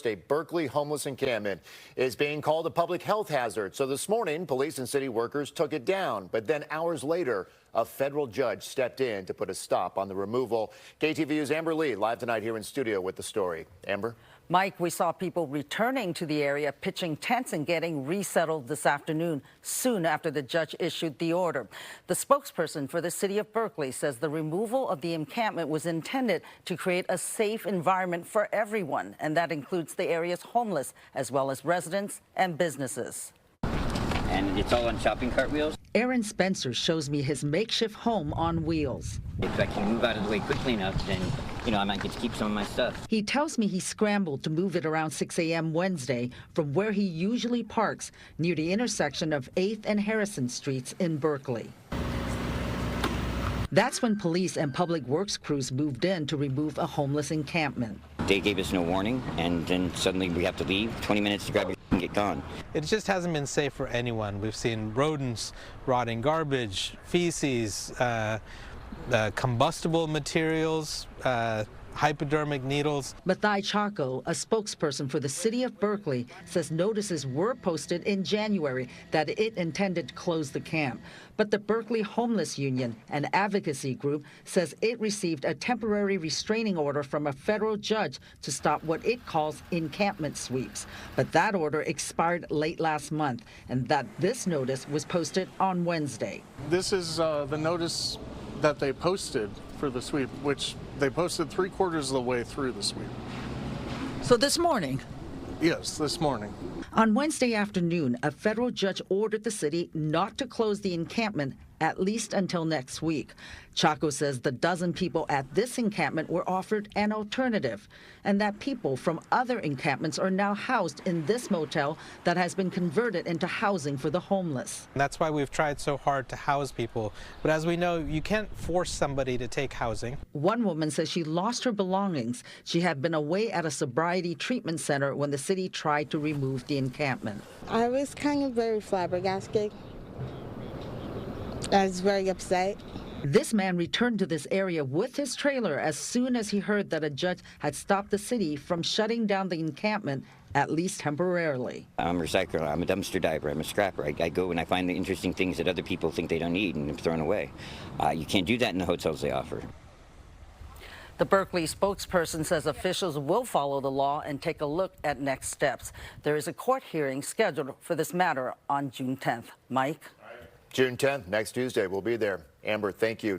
a Berkeley homeless encampment is being called a public health hazard. So this morning, police and city workers took it down. But then hours later, a federal judge stepped in to put a stop on the removal. KTVU's Amber Lee live tonight here in studio with the story. Amber? Mike, we saw people returning to the area, pitching tents and getting resettled this afternoon, soon after the judge issued the order. The spokesperson for the city of Berkeley says the removal of the encampment was intended to create a safe environment for everyone, and that includes the area's homeless, as well as residents and businesses. And it's all on shopping cart wheels. Aaron Spencer shows me his makeshift home on wheels. If I can move out of the way quickly enough, then, I might get to keep some of my stuff. He tells me he scrambled to move it around 6 a.m. Wednesday from where he usually parks near the intersection of 8th and Harrison Streets in Berkeley. That's when police and public works crews moved in to remove a homeless encampment. They gave us no warning, and then suddenly we have to leave. 20 minutes to grab your and get gone. It just hasn't been safe for anyone. We've seen rodents, rotting garbage, feces, combustible materials, hypodermic needles. Mathai Chaco, a spokesperson for the city of Berkeley, says notices were posted in January that it intended to close the camp. But the Berkeley Homeless Union, an advocacy group, says it received a temporary restraining order from a federal judge to stop what it calls encampment sweeps. But that order expired late last month, and that this notice was posted on Wednesday. This is the notice that they posted for the sweep, which they posted 3/4 of the way through the sweep. So this morning? Yes, this morning. On Wednesday afternoon, a federal judge ordered the city not to close the encampment at least until next week. Chaco says the dozen people at this encampment were offered an alternative, and that people from other encampments are now housed in this motel that has been converted into housing for the homeless. That's why we've tried so hard to house people. But as we know, you can't force somebody to take housing. One woman says she lost her belongings. She had been away at a sobriety treatment center when the city tried to remove the encampment. I was kind of very flabbergasted. I was very upset. This man returned to this area with his trailer as soon as he heard that a judge had stopped the city from shutting down the encampment, at least temporarily. I'm a recycler. I'm a dumpster diver. I'm a scrapper. I go and I find the interesting things that other people think they don't need and I'm thrown away. You can't do that in the hotels they offer. The Berkeley spokesperson says officials will follow the law and take a look at next steps. There is a court hearing scheduled for this matter on June 10th. Mike? June 10th, next Tuesday, we'll be there. Amber, thank you.